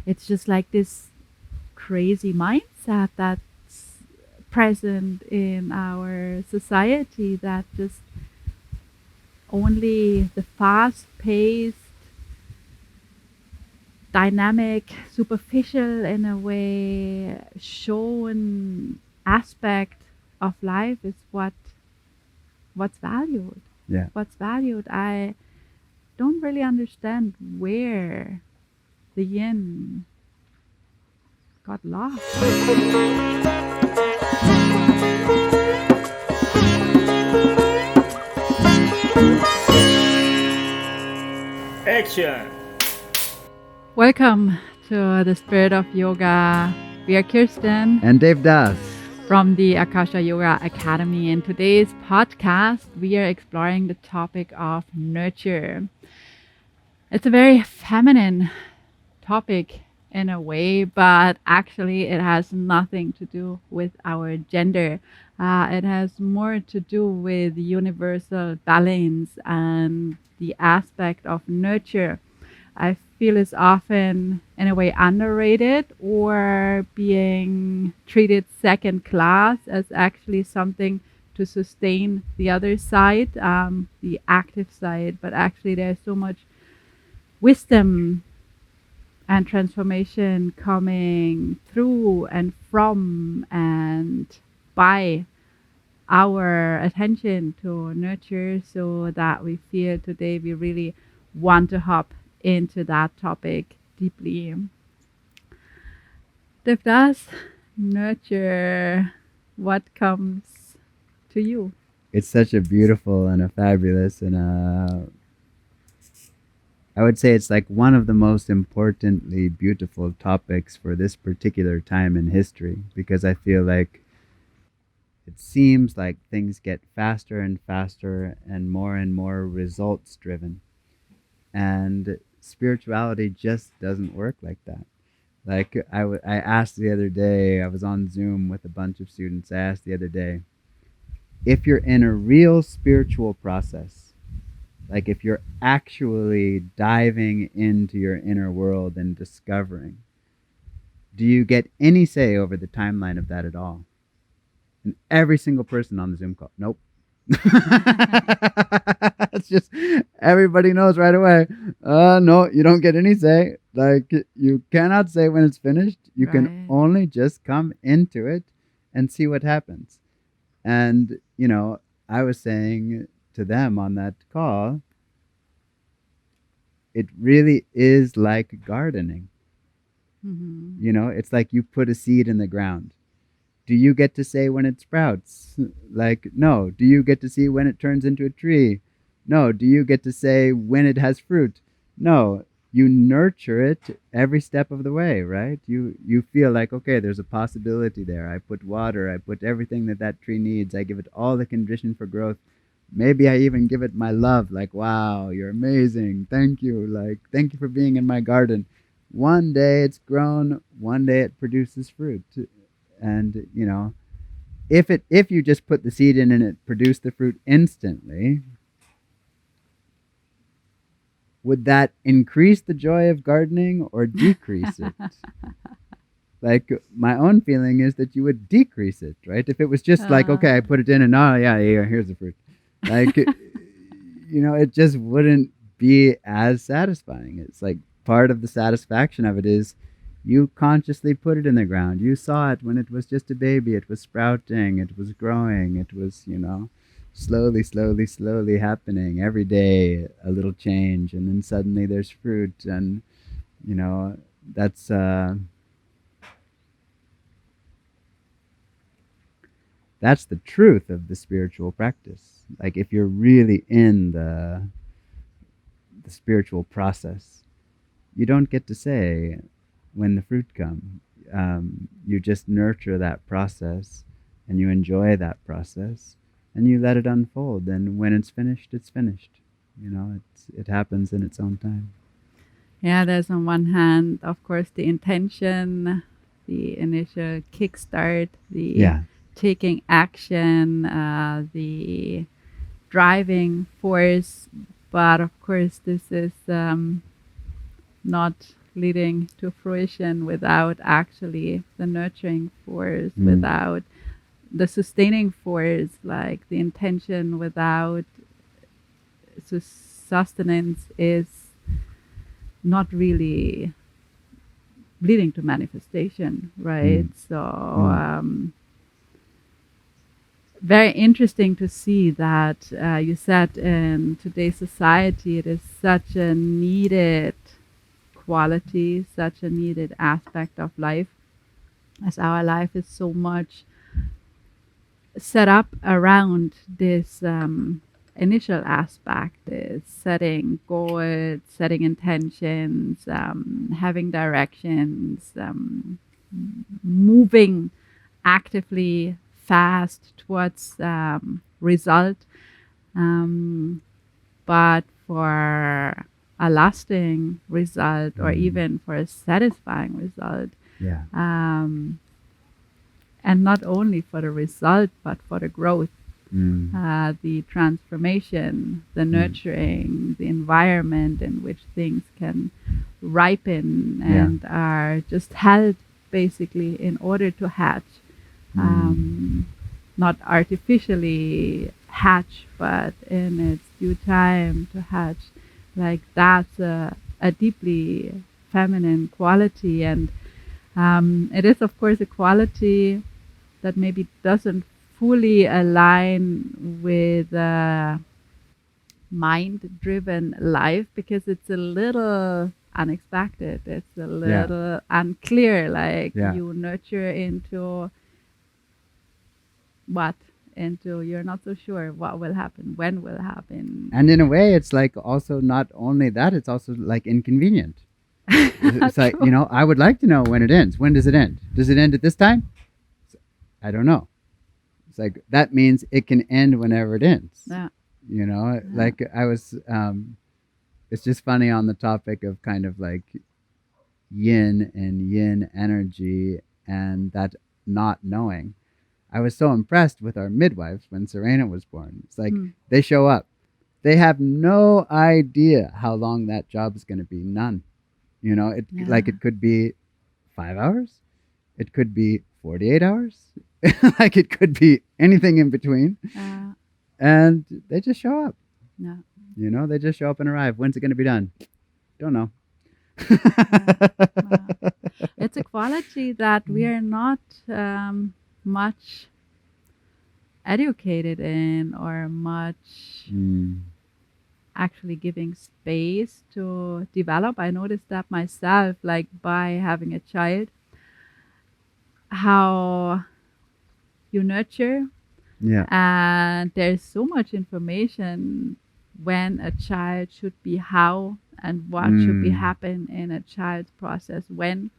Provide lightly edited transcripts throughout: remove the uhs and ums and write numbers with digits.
it's just like this crazy mindset that's present in our society, that just only the fast paced, dynamic, superficial in a way shown aspect of life is what's valued. Yeah. What's valued. I don't really understand where the yin got lost. Action! Welcome to the Spirit of Yoga. We are Kirsten And Devdas. from the Akasha Yoga Academy. In today's podcast, we are exploring the topic of nurture. It's a very feminine topic in a way, but actually, it has nothing to do with our gender. It has more to do with universal balance and the aspect of nurture. I feel is often, in a way, underrated or being treated second class as actually something to sustain the other side, the active side. But actually, there's so much wisdom and transformation coming through and from and by our attention to nurture, so that we feel today we really want to hop into that topic deeply. Devdas, nurture, what comes to you? It's such a beautiful and a fabulous and I would say it's like one of the most importantly beautiful topics for this particular time in history, because I feel like it seems like things get faster and faster and more results driven. And spirituality just doesn't work like that. Like I asked the other day, I was on Zoom with a bunch of students. I asked the other day, if you're in a real spiritual process, like if you're actually diving into your inner world and discovering, do you get any say over the timeline of that at all? And every single person on the Zoom call, nope. It's just everybody knows right away. No, you don't get any say. Like you cannot say when it's finished. You can Right. only just come into it and see what happens. And I was saying to them on that call, it really is like gardening. Mhm. It's like you put a seed in the ground. Do you get to say when it sprouts? Like, no. Do you get to see when it turns into a tree? No. Do you get to say when it has fruit? No. You nurture it every step of the way, right? You feel like, okay, there's a possibility there. I put water, I put everything that tree needs. I give it all the condition for growth. Maybe I even give it my love, like, wow, you're amazing. Thank you. Like, thank you for being in my garden. One day it's grown, one day it produces fruit. And if you just put the seed in and it produced the fruit instantly, would that increase the joy of gardening or decrease it? Like, my own feeling is that you would decrease it, right? If it was just like, okay, I put it in and oh yeah, here's the fruit. Like, it just wouldn't be as satisfying. It's like part of the satisfaction of it is you consciously put it in the ground. You saw it when it was just a baby. It was sprouting. It was growing. It was, slowly, slowly, slowly happening. Every day, a little change. And then suddenly there's fruit. And, that's, that's the truth of the spiritual practice. Like if you're really in the spiritual process, you don't get to say when the fruit comes. You just nurture that process and you enjoy that process and you let it unfold. And when it's finished, it's finished. It happens in its own time. Yeah, there's on one hand, of course, the intention, the initial kickstart, the Yeah. taking action, the driving force. But of course, this is not leading to fruition without actually the nurturing force, Mm. without the sustaining force, like the intention without sustenance is not really leading to manifestation, right? So very interesting to see that you said in today's society it is such a needed quality, such a needed aspect of life, as our life is so much set up around this initial aspect, is setting goals, setting intentions, having directions, moving actively fast towards result. But for a lasting result or even for a satisfying result, Yeah. and not only for the result but for the growth, Mm. the transformation, the nurturing, the environment in which things can ripen Yeah. and are just held basically in order to hatch. Not artificially hatch, but in its due time to hatch. Like that's a deeply feminine quality, and it is of course a quality that maybe doesn't fully align with mind-driven life because it's a little unexpected. It's a Yeah. little unclear. Like Yeah. you nurture into what? Into you're not so sure what will happen, when will happen. And in a way, it's like also not only that, it's also like inconvenient. It's like, you know, I would like to know when it ends. When does it end? Does it end at this time? I don't know. It's like that means it can end whenever it ends. Yeah. You know, like I was, it's just funny on the topic of kind of like yin and yin energy and that not knowing. I was so impressed with our midwives when Serena was born. It's like they show up. They have no idea how long that job is going to be. None. You know, like it could be 5 hours. It could be 48 hours. Like it could be anything in between. And they just show up. Yeah. You know, they just show up and arrive. When's it going to be done? Don't know. It's a quality that we are not much educated in or much actually giving space to develop. I noticed that myself, like by having a child, how you nurture. Yeah. And there's so much information when a child should be how and what should be happen in a child's process when,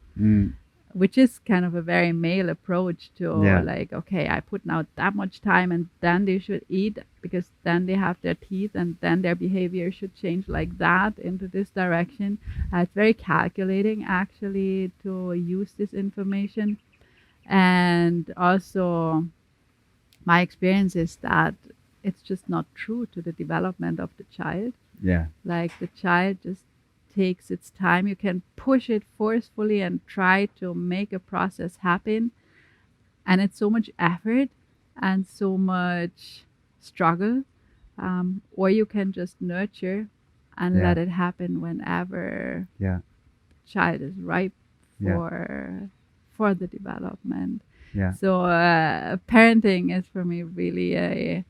which is kind of a very male approach to like, okay, I put now that much time and then they should eat because then they have their teeth and then their behavior should change like that into this direction. It's very calculating actually to use this information. And also my experience is that it's just not true to the development of the child. Yeah. Like the child just takes its time. You can push it forcefully and try to make a process happen. And it's so much effort and so much struggle. Or you can just nurture and let it happen whenever child is ripe for the development. Yeah. So parenting is for me really a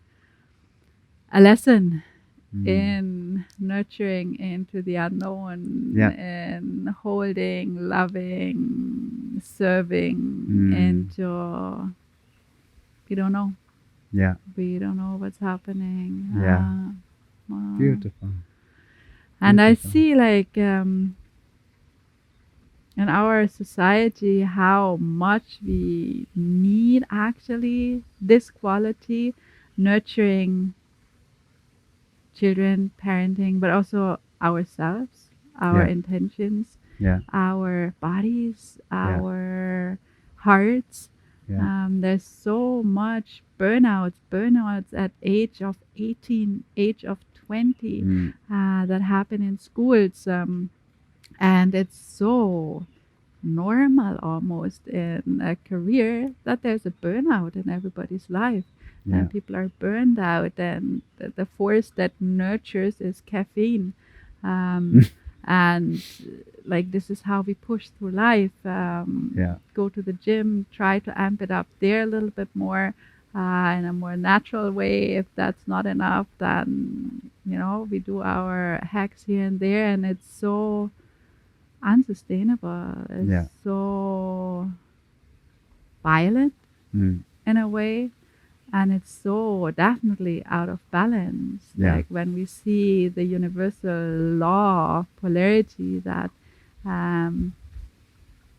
lesson in nurturing into the unknown, and holding, loving, serving into we don't know. Yeah. We don't know what's happening. Yeah. Beautiful. And I see like in our society how much we need actually this quality, nurturing children, parenting, but also ourselves, our intentions, our bodies, our hearts. There's so much burnouts at age of 18, age of 20 that happen in schools. And it's so normal almost in a career that there's a burnout in everybody's life. Yeah. And people are burned out, and the force that nurtures is caffeine. Um, and like, this is how we push through life. Yeah. Go to the gym, try to amp it up there a little bit more in a more natural way. If that's not enough, then we do our hacks here and there, and it's so unsustainable. It's Yeah. so violent Mm. in a way, and it's so definitely out of balance. Yeah. Like when we see the universal law of polarity, that um,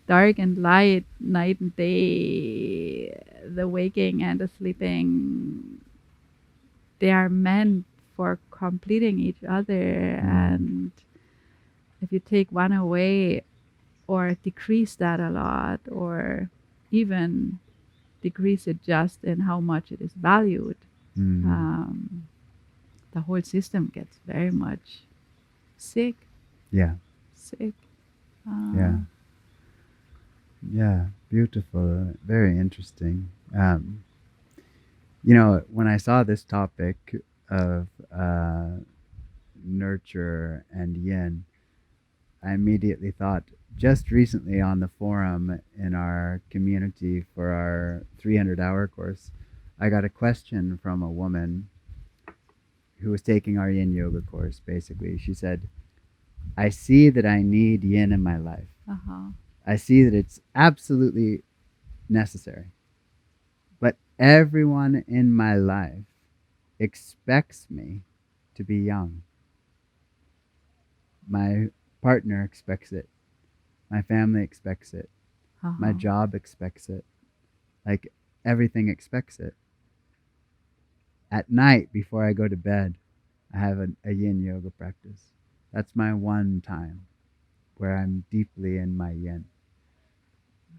dark and light, night and day, the waking and the sleeping, they are meant for completing each other. And if you take one away or decrease that a lot, or even decrease it just in how much it is valued, um, the whole system gets very much sick. Yeah. Sick. Yeah. Yeah. Beautiful. Very interesting. When I saw this topic of nurture and yin, I immediately thought, just recently on the forum in our community for our 300-hour course, I got a question from a woman who was taking our yin yoga course. Basically, she said, I see that I need yin in my life. Uh-huh. I see that it's absolutely necessary. But everyone in my life expects me to be yang. My partner expects it. My family expects it. My Uh-huh. job expects it. Like, everything expects it. At night, before I go to bed, I have a yin yoga practice. That's my one time where I'm deeply in my yin.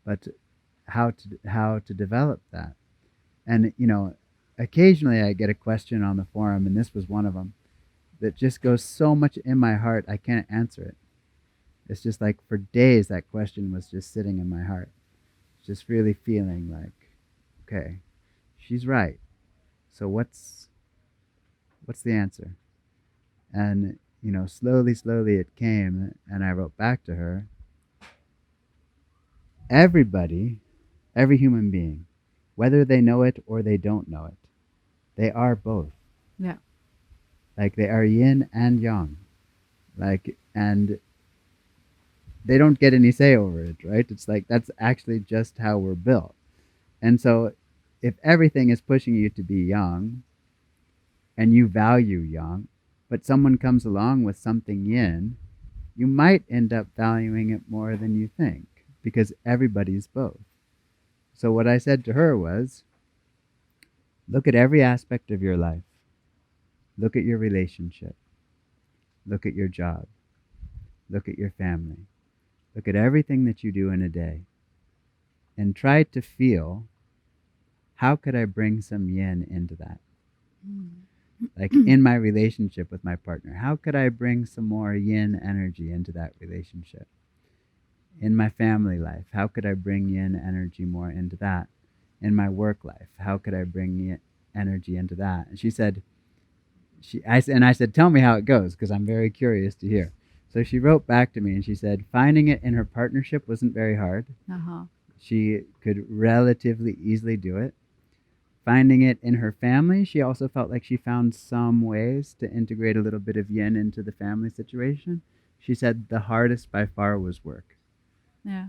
But how to develop that? And occasionally I get a question on the forum, and this was one of them, that just goes so much in my heart I can't answer it. It's just like, for days that question was just sitting in my heart, just really feeling like, okay, she's right. So what's the answer? And slowly it came, and I wrote back to her. Everybody, every human being, whether they know it or they don't know it, they are both. Yeah. Like, they are yin and yang. Like, and they don't get any say over it, right? It's like, that's actually just how we're built. And so if everything is pushing you to be yang, and you value yang, but someone comes along with something yin, you might end up valuing it more than you think, because everybody's both. So what I said to her was, look at every aspect of your life. Look at your relationship. Look at your job. Look at your family. Look at everything that you do in a day. And try to feel, how could I bring some yin into that? Like, in my relationship with my partner, how could I bring some more yin energy into that relationship? In my family life, how could I bring yin energy more into that? In my work life, how could I bring yin energy into that? And she said, I said, tell me how it goes, because I'm very curious to hear. So she wrote back to me and she said, finding it in her partnership wasn't very hard. Uh-huh. She could relatively easily do it. Finding it in her family, she also felt like she found some ways to integrate a little bit of yin into the family situation. She said the hardest by far was work. Yeah.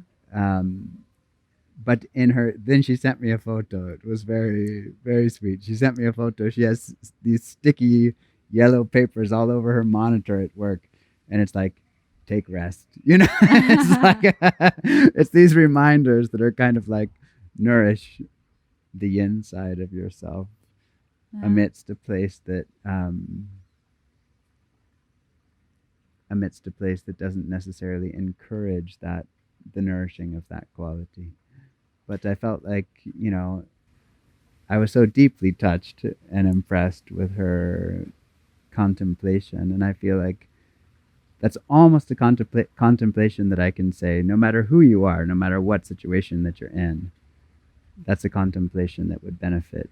But then she sent me a photo. It was very, very sweet. She sent me a photo. She has these sticky yellow papers all over her monitor at work. And it's like, take rest. It's like, it's these reminders that are kind of like, nourish the inside of yourself amidst a place that doesn't necessarily encourage the nourishing of that quality. But I felt like, I was so deeply touched and impressed with her contemplation, and I feel like That's almost a contemplation that I can say, no matter who you are, no matter what situation that you're in, that's a contemplation that would benefit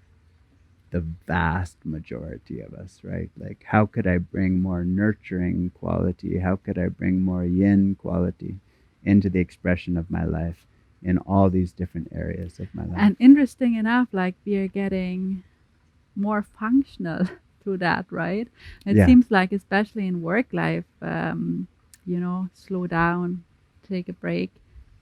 the vast majority of us, right? Like, how could I bring more nurturing quality? How could I bring more yin quality into the expression of my life in all these different areas of my life? And interesting enough, like we are getting more functional through that, right? It Yeah. seems like, especially in work life, slow down, take a break,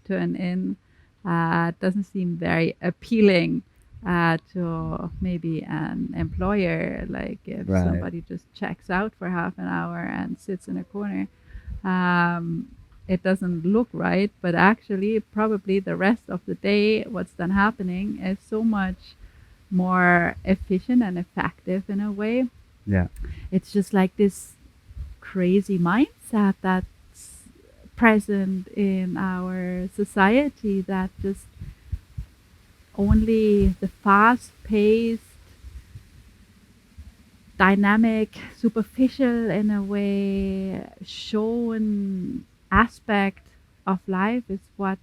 turn in. It doesn't seem very appealing to maybe an employer. Like if Right. somebody just checks out for half an hour and sits in a corner, um, it doesn't look right. But actually, probably the rest of the day, what's then happening is so much more efficient and effective in a way. Yeah. It's just like this crazy mindset that's present in our society, that just only the fast paced, dynamic, superficial in a way shown aspect of life is what's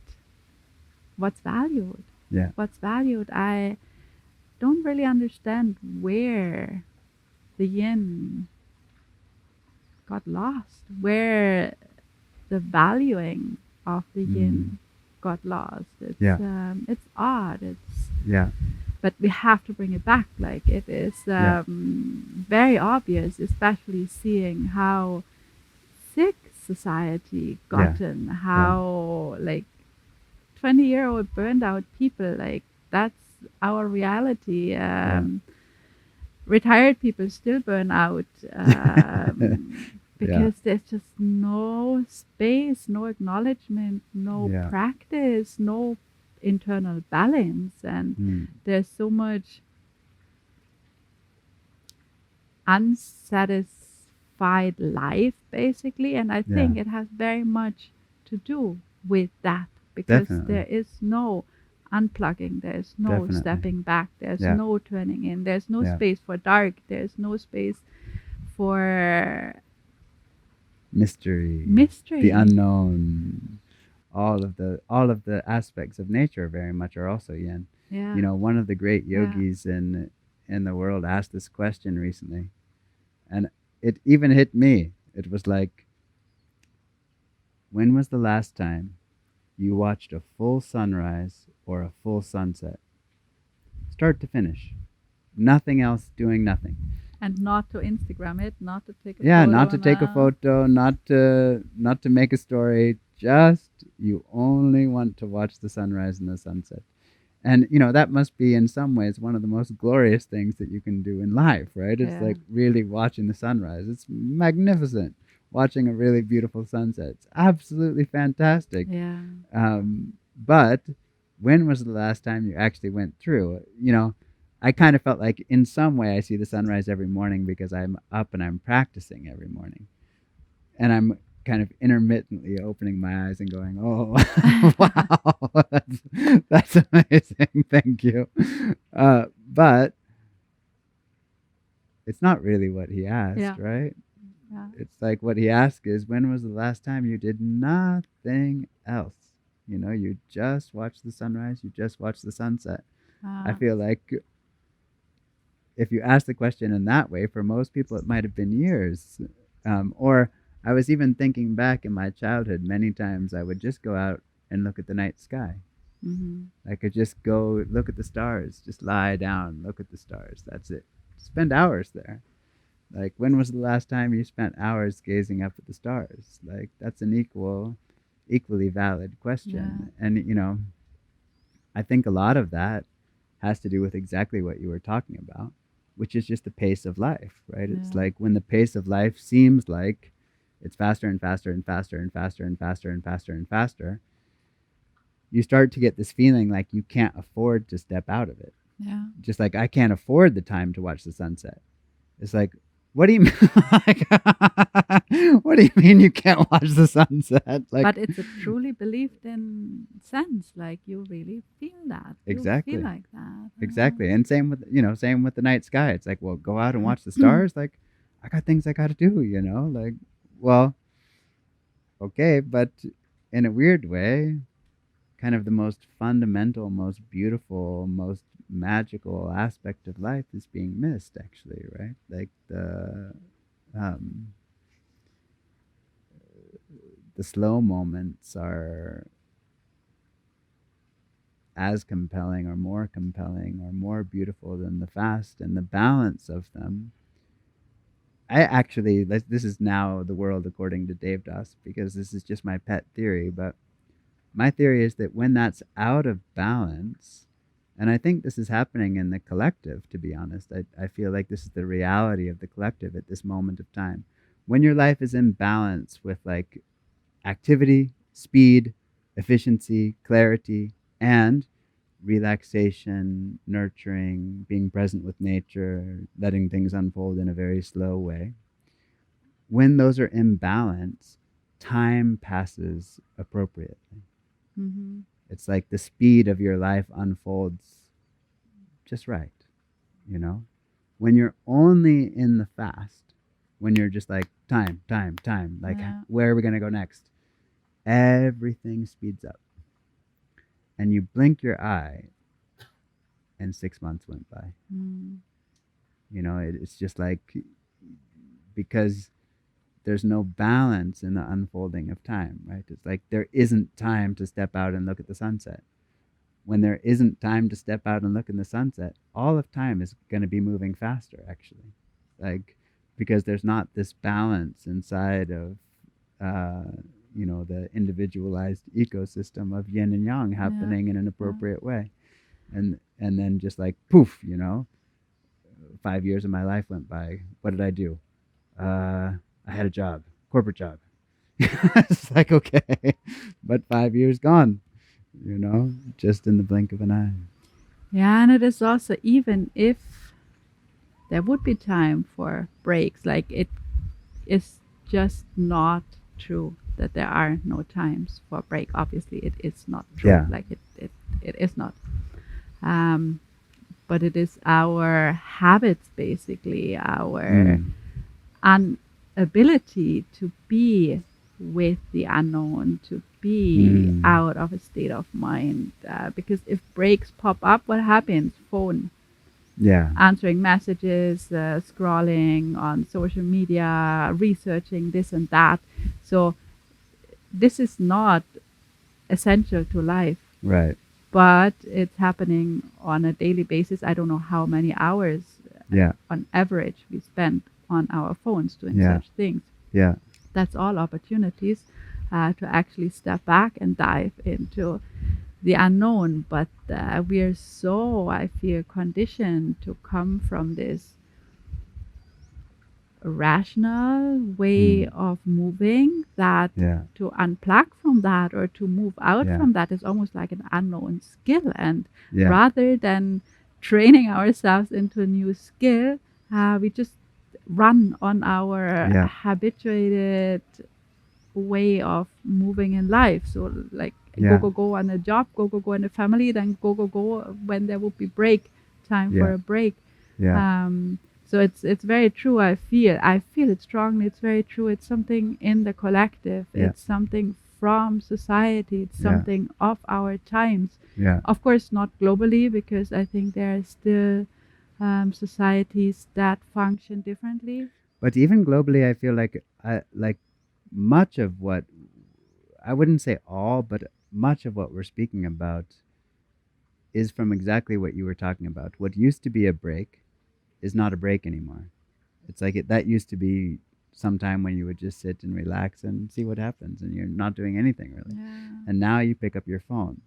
valued. Yeah. What's valued. I don't really understand where the yin got lost, where the valuing of the yin got lost. It's Yeah. it's odd. It's Yeah. but we have to bring it back. Like it is Yeah. very obvious, especially seeing how sick society gotten, how like 20-year-old burned out people, like that's our reality. Retired people still burn out because there's just no space, no acknowledgement, no Yeah. practice, no internal balance, and there's so much unsatisfied life basically, and I think it has very much to do with that, because Definitely. there is no unplugging, there's no Definitely. stepping back, there's Yeah. no turning in, there's no Yeah. space for dark, there's no space for Mystery. mystery. The unknown. All of the aspects of nature very much are also yin. Yeah. You know, one of the great Yeah. yogis in the world asked this question recently, and it even hit me. It was like, when was the last time you watched a full sunrise or a full sunset, start to finish, nothing else, doing nothing? And not to Instagram it, not to take a Yeah, photo. not to take a photo, not to make a story. Just, you only want to watch the sunrise and the sunset. And you know, that must be in some ways one of the most glorious things that you can do in life, right? It's Yeah. like really watching the sunrise. It's magnificent. Watching a really beautiful sunset. It's absolutely fantastic. Yeah. But when was the last time you actually went through? You know, I kind of felt like in some way I see the sunrise every morning because I'm up and I'm practicing every morning. And I'm kind of intermittently opening my eyes and going, oh, wow, that's amazing. Thank you. But it's not really what he asked, Yeah. right? Yeah. It's like what he asked is, when was the last time you did nothing else? You know, you just watched the sunrise, you just watched the sunset. I feel like if you ask the question in that way, for most people, it might have been years. Or I was even thinking back in my childhood, many times I would just go out and look at the night sky. I could just go look at the stars, just lie down, look at the stars. That's it. Spend hours there. Like, when was the last time you spent hours gazing up at the stars? Like, that's an equally valid question. Yeah. And, you know, I think a lot of that has to do with exactly what you were talking about, which is just the pace of life, right? It's Yeah. like when the pace of life seems like it's faster and faster and faster and faster and faster and faster and faster, you start to get this feeling like you can't afford to step out of it. Yeah. Just like I can't afford the time to watch the sunset. It's like, what do you mean? Like, what do you mean you can't watch the sunset? Like, But it's a truly believed in sense. Like you really feel that. Exactly. You feel like that. Exactly. And same with the night sky. It's like, well, go out and watch the stars. Like, I got things I got to do, you know? Like, well, okay, but in a weird way, kind of the most fundamental, most beautiful, most magical aspect of life is being missed, actually, right? Like um, the slow moments are as compelling or more beautiful than the fast, and the balance of them. I actually, this is now the world according to Devdas, because this is just my pet theory, but my theory is that when that's out of balance, and I think this is happening in the collective, to be honest, I feel like this is the reality of the collective at this moment of time. When your life is in balance with like activity, speed, efficiency, clarity, and relaxation, nurturing, being present with nature, letting things unfold in a very slow way. When those are in balance, time passes appropriately. Mm-hmm. It's like the speed of your life unfolds just right, you know? When you're only in the fast, when you're just like, time, time, time, like, Yeah. where are we going to go next? Everything speeds up. And you blink your eye, and 6 months went by. Mm. You know, it's just like, because there's no balance in the unfolding of time, right? It's like there isn't time to step out and look at the sunset. When there isn't time to step out and look in the sunset, all of time is going to be moving faster, actually. Like, because there's not this balance inside of, the individualized ecosystem of yin and yang Yeah. happening in an Yeah. appropriate way. And then just like poof, 5 years of my life went by. What did I do? I had a job, corporate job. It's like, okay, but 5 years gone, just in the blink of an eye. Yeah, and it is also, even if there would be time for breaks, like it is just not true that there are no times for break. Obviously, it is not true. Yeah. Like it is not. Um, but it is our habits, basically, our Mm. inability to be with the unknown, to be Mm. out of a state of mind. Because if breaks pop up, what happens? Phone, Yeah. answering messages, scrolling on social media, researching this and that. So this is not essential to life, Right. but it's happening on a daily basis. I don't know how many hours Yeah. on average we spend on our phones doing Yeah. such things. Yeah. That's all opportunities to actually step back and dive into the unknown. But we are so, I feel, conditioned to come from this rational way Mm. of moving that Yeah. to unplug from that or to move out Yeah. from that is almost like an unknown skill. And Yeah. rather than training ourselves into a new skill, we just run on our Yeah. habituated way of moving in life. So like go Yeah. go go on a job, go go go in a family, then go go go when there would be break time for Yeah. a break. Yeah. So it's very true. I feel it strongly. It's very true. It's something in the collective. Yeah. It's something from society. It's Yeah. something of our times. Yeah. Of course, not globally, because I think there are still societies that function differently. But even globally, I feel like much of what, I wouldn't say all, but much of what we're speaking about is from exactly what you were talking about. What used to be a break is not a break anymore. It's like that used to be some time when you would just sit and relax and see what happens, and you're not doing anything really. Yeah. And now you pick up your phone.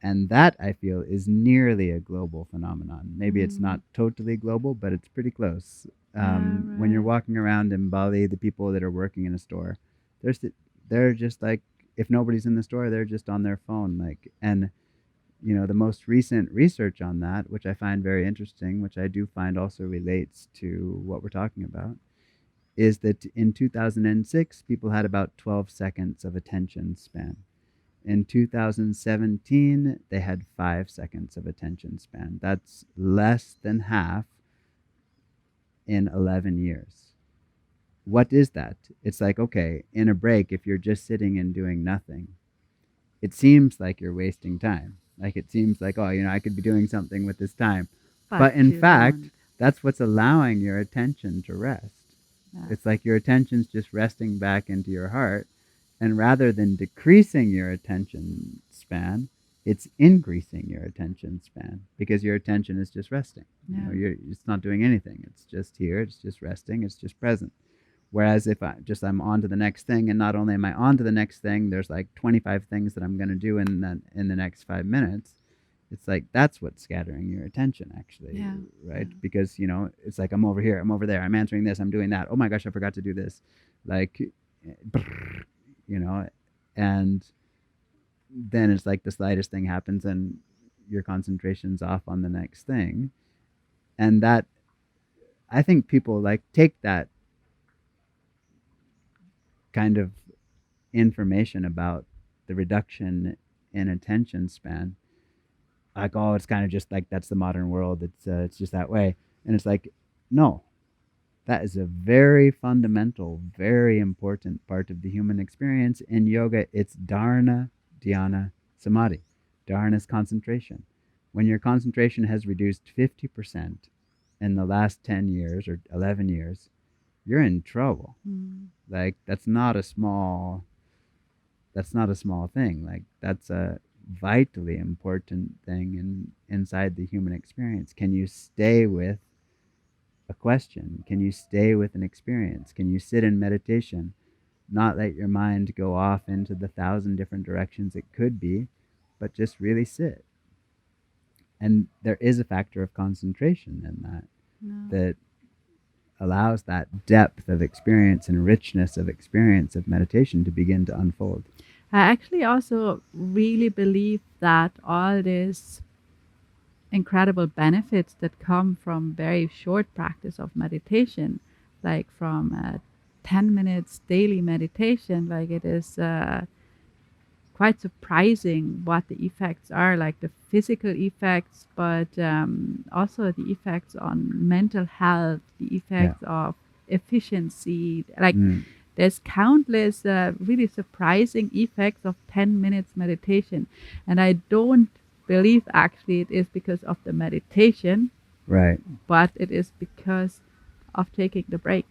And that, I feel, is nearly a global phenomenon. Maybe it's not totally global, but it's pretty close. Yeah, When you're right. walking around in Bali, the people that are working in a store, they're just like, if nobody's in the store, they're just on their phone. Like, and the most recent research on that, which I find very interesting, which I do find also relates to what we're talking about, is that in 2006, people had about 12 seconds of attention span. In 2017, they had 5 seconds of attention span. That's less than half in 11 years. what is that? It's like, okay, in a break, if you're just sitting and doing nothing, it seems like you're wasting time. Like it seems like, oh, I could be doing something with this time. But But in you fact, don't. that's what's allowing your attention to rest. Yeah. It's like your attention's just resting back into your heart. And rather than decreasing your attention span, it's increasing your attention span because your attention is just resting. Yeah. It's not doing anything. It's just here. It's just resting. It's just present. Whereas if I'm on to the next thing, and not only am I on to the next thing, there's like 25 things that I'm going to do in the next 5 minutes. It's like that's what's scattering your attention, actually, Yeah. right? Yeah. Because it's like I'm over here, I'm over there, I'm answering this, I'm doing that. Oh my gosh, I forgot to do this, like, and then it's like the slightest thing happens, and your concentration's off on the next thing, and that I think people like take that kind of information about the reduction in attention span like, oh, it's kind of just like that's the modern world, it's just that way, and it's like, no, that is a very fundamental, very important part of the human experience. In yoga, it's dharana, dhyana, samadhi. Dharana is concentration. When your concentration has reduced 50% in the last 10 years or 11 years, you're in trouble. Like that's not a small thing. Like that's a vitally important thing inside the human experience. Can you stay with a question? Can you stay with an experience? Can you sit in meditation, not let your mind go off into the 1,000 different directions it could be, but just really sit? And there is a factor of concentration in that that allows that depth of experience and richness of experience of meditation to begin to unfold. I actually also really believe that all these incredible benefits that come from very short practice of meditation, like from 10 minutes daily meditation, like it is quite surprising what the effects are, like the physical effects, but also the effects on mental health, the effects of efficiency. Like there's countless really surprising effects of 10 minutes meditation. And I don't believe actually it is because of the meditation, Right. but it is because of taking the break.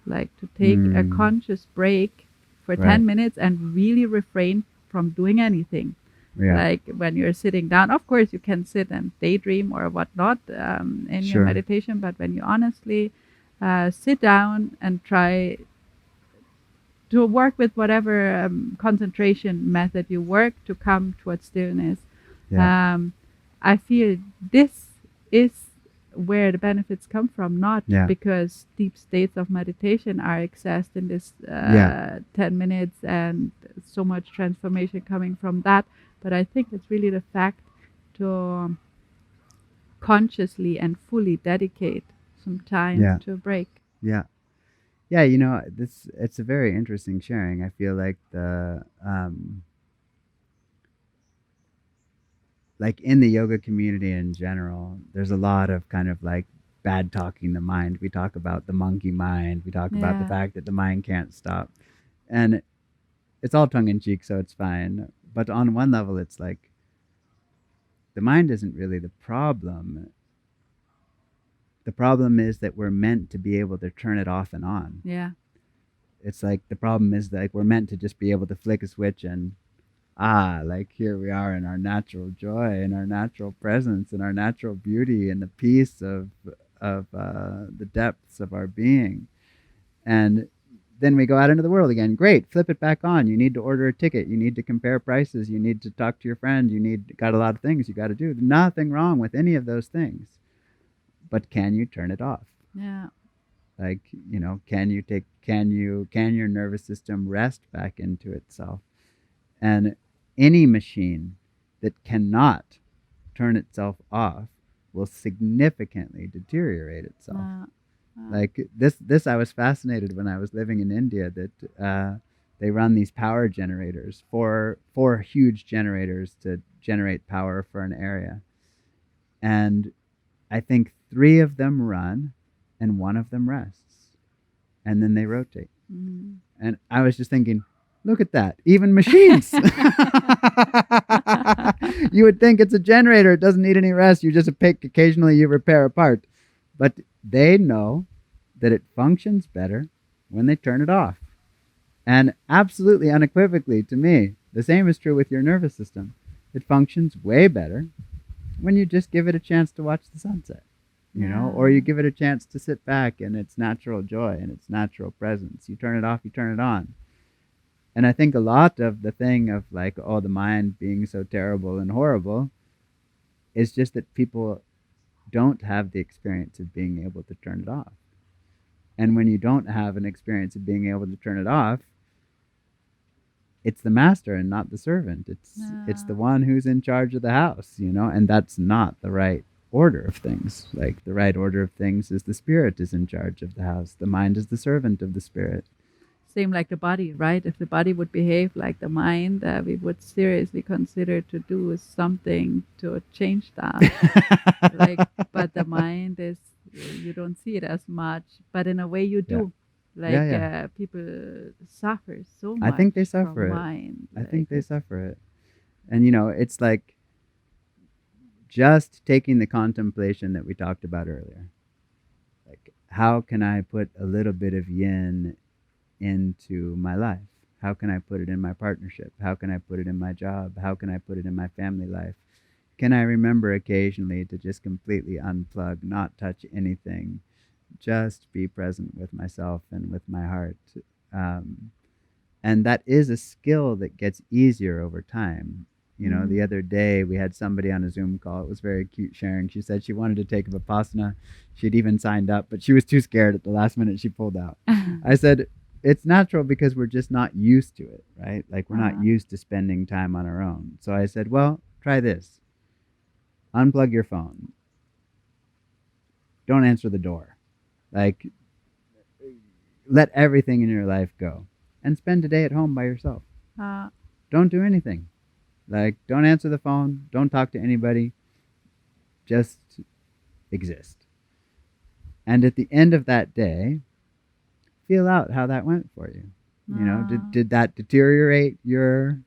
Like to take a conscious break for 10 minutes and really refrain from doing anything. Yeah. Like when you're sitting down, of course you can sit and daydream or whatnot in your meditation, but when you honestly sit down and try to work with whatever concentration method you work to come towards stillness, I feel this is where the benefits come from, not because deep states of meditation are accessed in this 10 minutes and so much transformation coming from that, but I think it's really the fact to consciously and fully dedicate some time to a break. Yeah. It's a very interesting sharing. I feel like like in the yoga community in general, there's a lot of kind of like bad talking the mind. We talk about the monkey mind. We talk about the fact that the mind can't stop. And it's all tongue in cheek, so it's fine. But on one level, it's like the mind isn't really the problem. The problem is that we're meant to be able to turn it off and on. Yeah. It's like the problem is like we're meant to just be able to flick a switch and like here we are in our natural joy and our natural presence and our natural beauty and the peace of the depths of our being. And then we go out into the world again. Great, flip it back on. You need to order a ticket. You need to compare prices. You need to talk to your friend. Got a lot of things you got to do. There's nothing wrong with any of those things. But can you turn it off? Yeah. Like, can your nervous system rest back into itself? And any machine that cannot turn itself off will significantly deteriorate itself. Like this I was fascinated when I was living in India that they run these power generators, four huge generators to generate power for an area. And I think 3 of them run and 1 of them rests. and then they rotate. Mm. And I was just thinking, look at that. Even machines. You would think it's a generator. It doesn't need any rest. You just pick, occasionally you repair a part. But they know that it functions better when they turn it off. And absolutely unequivocally to me, the same is true with your nervous system. It functions way better when you just give it a chance to watch the sunset, or you give it a chance to sit back in its natural joy and its natural presence. You turn it off, you turn it on. And I think a lot of the thing of like, the mind being so terrible and horrible is just that people don't have the experience of being able to turn it off. And when you don't have an experience of being able to turn it off, it's the master and not the servant. It's the one who's in charge of the house, and that's not the right order of things. Like, the right order of things is the spirit is in charge of the house. The mind is the servant of the spirit. Same like the body, right? If the body would behave like the mind, we would seriously consider to do something to change that. But the mind is, you don't see it as much, but in a way you do. People suffer so much. I think they suffer from it. Mind. I think they suffer it. And, it's like just taking the contemplation that we talked about earlier. Like, how can I put a little bit of yin into my life? How can I put it in my partnership? How can I put it in my job? How can I put it in my family life? Can I remember occasionally to just completely unplug, not touch anything, just be present with myself and with my heart? And that is a skill that gets easier over time. The other day we had somebody on a Zoom call. It was very cute sharing. She said she wanted to take Vipassana. She'd even signed up, but she was too scared at the last minute. She pulled out. I said, it's natural because we're just not used to it, right? Like, we're not used to spending time on our own. So I said, well, try this. Unplug your phone. Don't answer the door. Like, let everything in your life go. And spend a day at home by yourself. Don't do anything. Like, don't answer the phone. Don't talk to anybody. Just exist. And at the end of that day, feel out how that went for you. Did that deteriorate your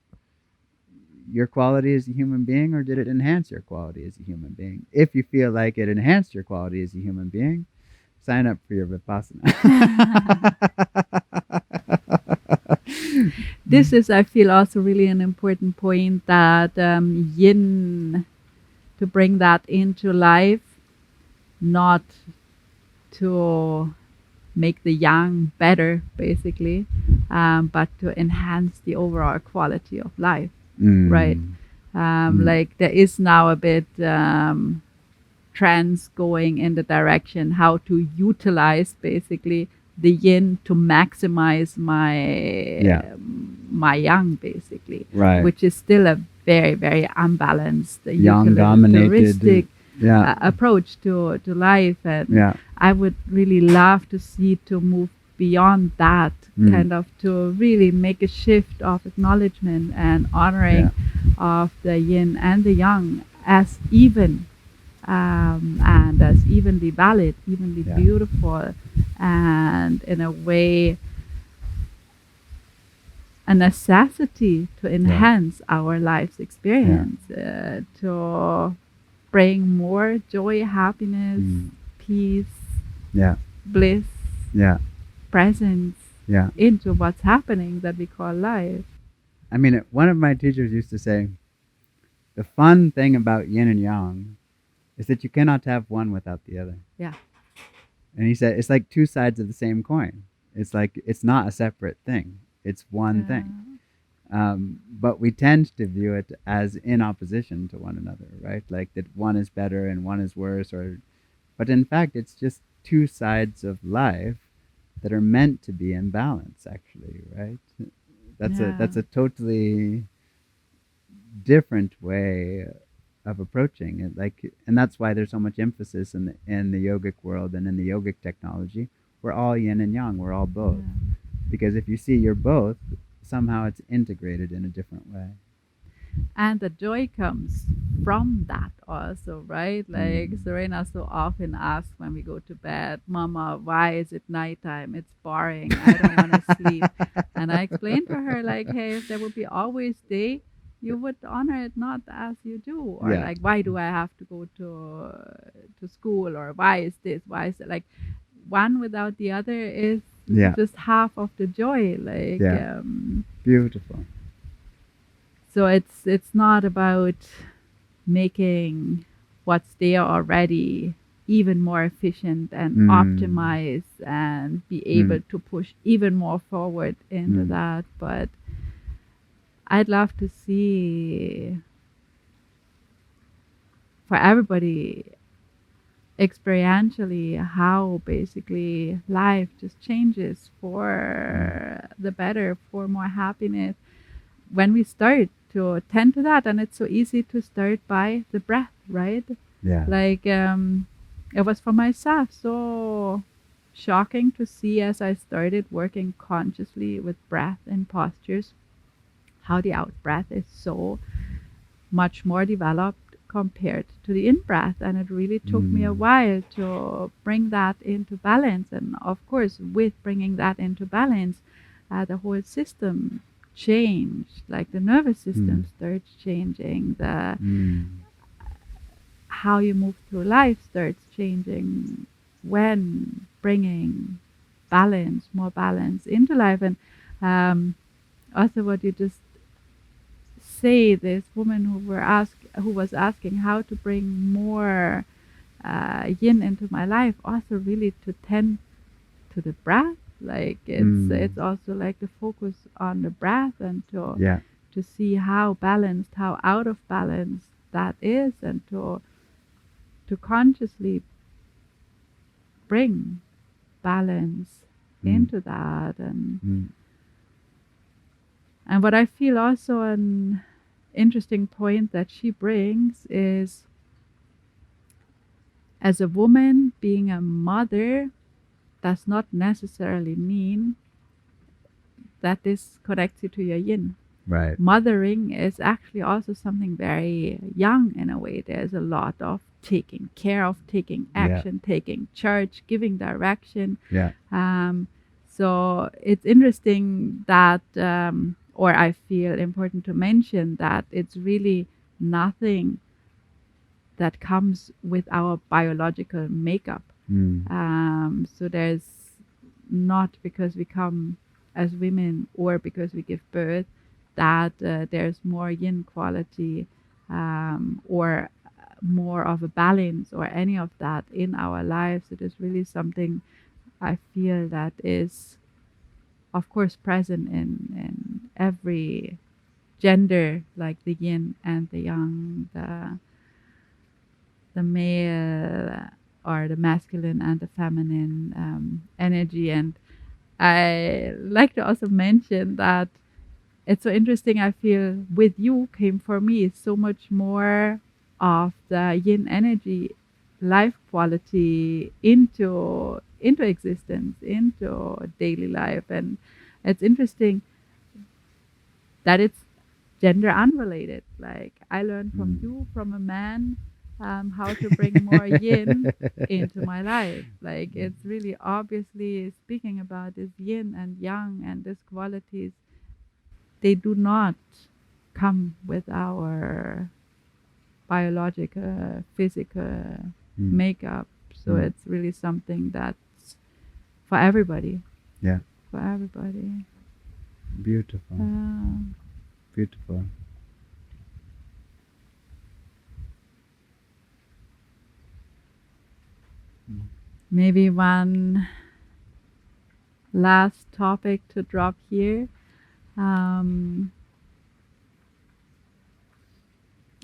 quality as a human being, or did it enhance your quality as a human being? If you feel like it enhanced your quality as a human being, sign up for your Vipassana. This is, I feel, also really an important point, that yin, to bring that into life, not to make the yang better, basically, but to enhance the overall quality of life, right? Like, there is now a bit trends going in the direction how to utilize basically the yin to maximize my yang, basically, Right. which is still a very, very unbalanced Yang dominated utilitaristic approach to life. And I would really love to see to move beyond that, kind of to really make a shift of acknowledgement and honoring of the yin and the yang as even, and as evenly valid, evenly beautiful, and in a way a necessity to enhance our life's experience, to bring more joy, happiness, peace, bliss, presence into what's happening that we call life. I mean, one of my teachers used to say, the fun thing about yin and yang is that you cannot have one without the other. Yeah. And he said, it's like two sides of the same coin. It's like, it's not a separate thing. It's one thing. But we tend to view it as in opposition to one another, right? Like, that one is better and one is worse, but in fact, it's just two sides of life that are meant to be in balance, actually, right? That's a totally different way of approaching it. Like, and that's why there's so much emphasis in the yogic world and in the yogic technology. We're all yin and yang. We're all both. Because if you see you're both, somehow it's integrated in a different way. And the joy comes from that also, right? Like Mm. Serena so often asks when we go to bed, Mama, why is it nighttime? It's boring. I don't want to sleep. And I explained to her, like, hey, if there would be always day, you would honor it not as you do. Or Yeah. like, why do I have to go to school? Or why is this? Why is it like one without the other is Yeah. just half of the joy. Like Yeah. Beautiful. so it's not about making what's there already even more efficient and optimize and be able to push even more forward into that. But I'd love to see for everybody experientially how basically life just changes for the better, for more happiness when we start to attend to that. And it's so easy to start by the breath, right? Yeah. Like it was for myself so shocking to see as I started working consciously with breath and postures how the out breath is so much more developed compared to the in breath. And it really took me a while to bring that into balance. And of course, with bringing that into balance, the whole system changed. Like the nervous system starts changing, the how you move through life starts changing when bringing balance, more balance into life. And also what you just say, this woman who was asking how to bring more yin into my life, also really to tend to the breath. Like it's also like the focus on the breath and to see how balanced, how out of balance that is, and to consciously bring balance into that. And what I feel also an interesting point that she brings is, as a woman, being a mother does not necessarily mean that this connects you to your yin. Right. Mothering is actually also something very young in a way. There's a lot of taking care of, taking action, taking charge, giving direction. Yeah. So it's interesting that, or I feel important to mention that it's really nothing that comes with our biological makeup. So there's not because we come as women or because we give birth that there's more yin quality or more of a balance or any of that in our lives. It is really something I feel that is, of course, present in every gender, like the yin and the yang, the male or the masculine and the feminine energy. And I like to also mention that it's so interesting. I feel with you came for me so much more of the yin energy, life quality into existence, into daily life. And it's interesting that it's gender unrelated. Like I learned from you, from a man, how to bring more yin into my life. Like it's really obviously speaking about this yin and yang and these qualities. They do not come with our biological, physical makeup. So it's really something that's for everybody. Yeah. For everybody. Beautiful. Beautiful. Maybe one last topic to drop here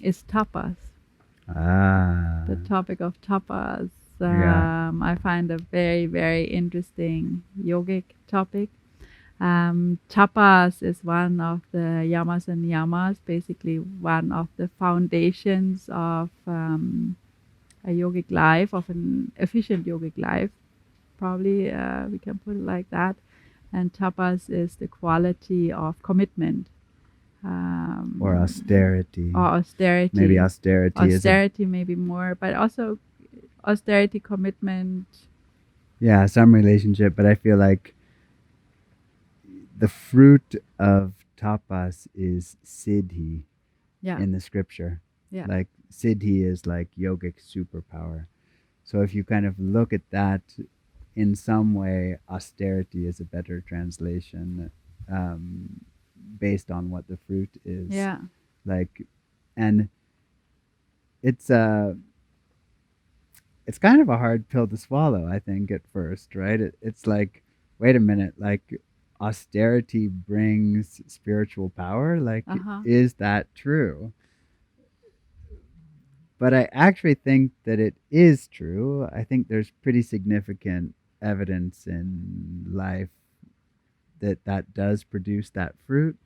is tapas. The topic of tapas. I find a very, very interesting yogic topic. Tapas is one of the yamas and niyamas, basically one of the foundations of a yogic life, of an efficient yogic life. Probably we can put it like that. And tapas is the quality of commitment. Or austerity. or austerity. Maybe austerity is Austerity maybe more, but also austerity, commitment. yeah, some relationship, but I feel like the fruit of tapas is siddhi Yeah. in the scripture. Yeah. Like siddhi is like yogic superpower. So if you kind of look at that in some way, austerity is a better translation based on what the fruit is. Yeah. Like, and it's it's kind of a hard pill to swallow, I think, at first, right? It's like, wait a minute, like austerity brings spiritual power? Like, Uh-huh. is that true? But I actually think that it is true. I think there's pretty significant evidence in life that that does produce that fruit.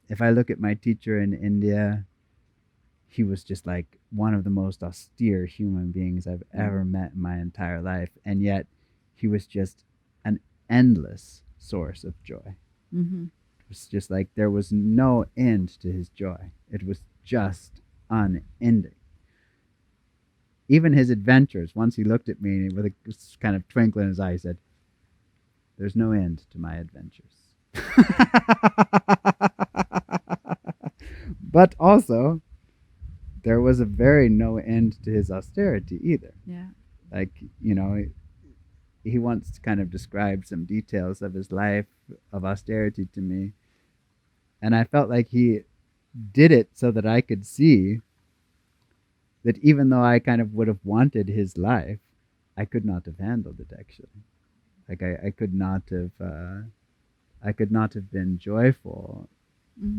If I look at my teacher in India, he was just like one of the most austere human beings I've ever met in my entire life. And yet he was just an endless source of joy. Mm-hmm. It was just like there was no end to his joy. It was just unending. Even his adventures, once he looked at me with a kind of twinkle in his eye, he said, "There's no end to my adventures." But also, there was a very no end to his austerity either. Yeah. Like, you know, he once kind of described some details of his life of austerity to me. And I felt like he did it so that I could see that even though I kind of would have wanted his life, I could not have handled it actually. Like I could not have been joyful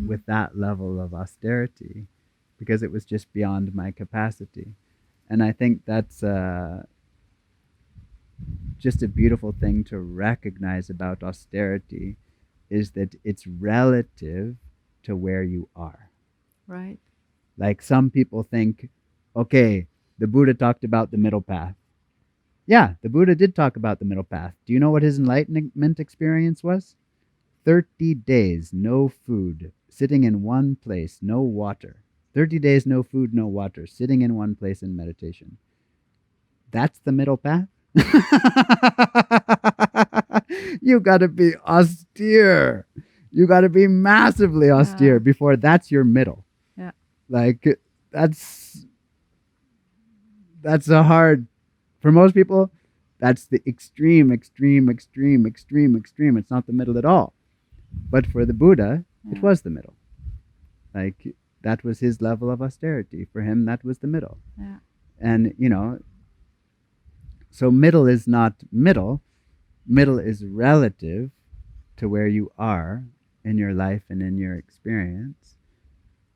with that level of austerity because it was just beyond my capacity. And I think that's just a beautiful thing to recognize about austerity is that it's relative to where you are. Right. Like some people think, okay, the Buddha talked about the middle path. Yeah, the Buddha did talk about the middle path. Do you know what his enlightenment experience was? 30 days, no food, sitting in one place, no water. 30 days, no food, no water, sitting in one place in meditation. That's the middle path? You got to be austere. You got to be massively austere before that's your middle. Yeah. Like that's a hard, for most people, that's the extreme. It's not the middle at all. But for the Buddha, it was the middle. Like that was his level of austerity. For him, that was the middle. Yeah. And, you know, so middle is not middle. Middle is relative to where you are in your life and in your experience.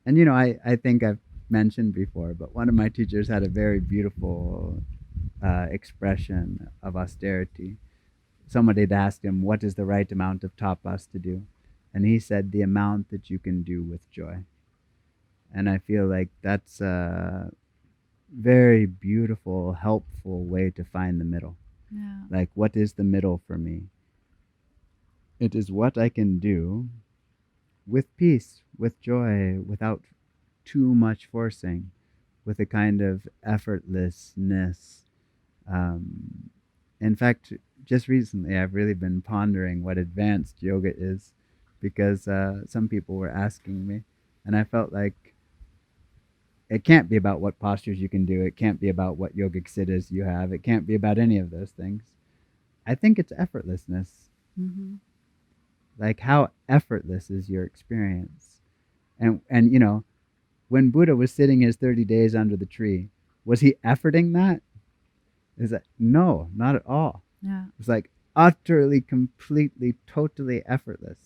And, you know, I think I've mentioned before, but one of my teachers had a very beautiful expression of austerity. Somebody had asked him, what is the right amount of tapas to do? And he said, the amount that you can do with joy. And I feel like that's a very beautiful, helpful way to find the middle. Yeah. Like, what is the middle for me? It is what I can do with peace, with joy, without too much forcing, with a kind of effortlessness. In fact, just recently, I've really been pondering what advanced yoga is because some people were asking me, and I felt like it can't be about what postures you can do. It can't be about what yogic siddhas you have. It can't be about any of those things. I think it's effortlessness. Mm-hmm. Like how effortless is your experience? And you know, when Buddha was sitting his 30 days under the tree, was he efforting that? Is that no, not at all. Yeah. It's like utterly, completely, totally effortless.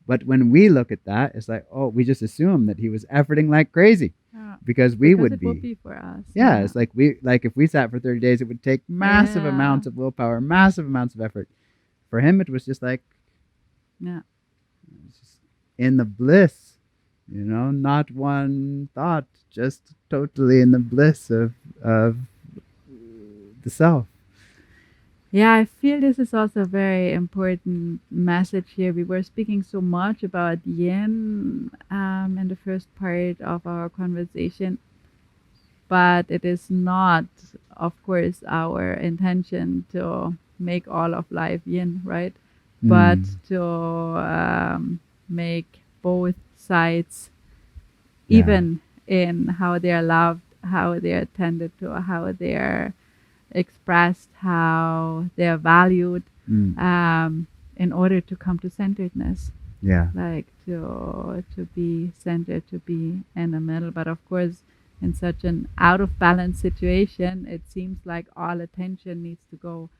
But when we look at that, it's like, oh, we just assume that he was efforting like crazy. Yeah. Because we Because would it be. would be for us. Yeah, it's like if we sat for 30 days, it would take massive Yeah. amounts of willpower, massive amounts of effort. For him, it was just like, Yeah. just in the bliss, you know, not one thought, just totally in the bliss of the self. Yeah, I feel this is also a very important message here. We were speaking so much about yin in the first part of our conversation, but it is not, of course, our intention to make all of life yin, right? But Mm, to make both sides yeah. even in how they're loved, how they're tended to, how they're expressed, how they're valued, Mm, in order to come to centeredness, yeah. like to be centered, to be in the middle. But of course, in such an out of balance situation, it seems like all attention needs to go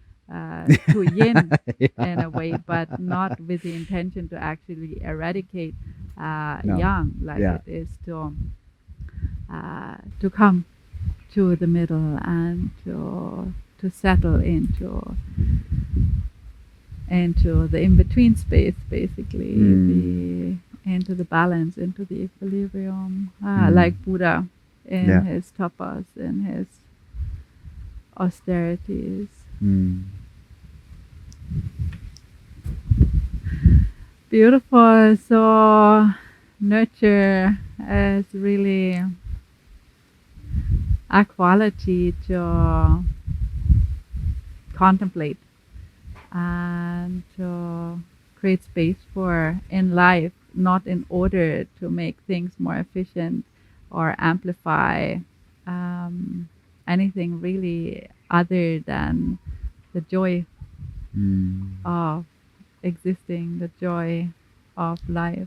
to yin in a way, but not with the intention to actually eradicate No. yang, like Yeah. it is to come to the middle and to settle into the in between space, basically, Mm, the into the balance, into the equilibrium, mm, like Buddha in yeah. his tapas, in his austerities. Mm, Beautiful. So nurture is really a quality to contemplate and to create space for in life, not in order to make things more efficient or amplify anything really other than the joy mm. of existing, the joy of life.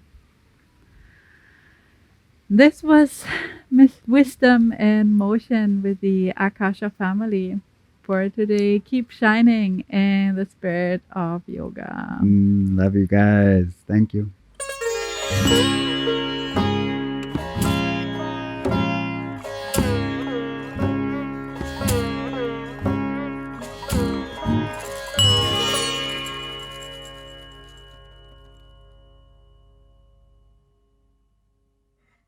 This was Miss Wisdom in Motion with the Akasha family for today. Keep shining in the spirit of yoga. Love you guys. Thank you.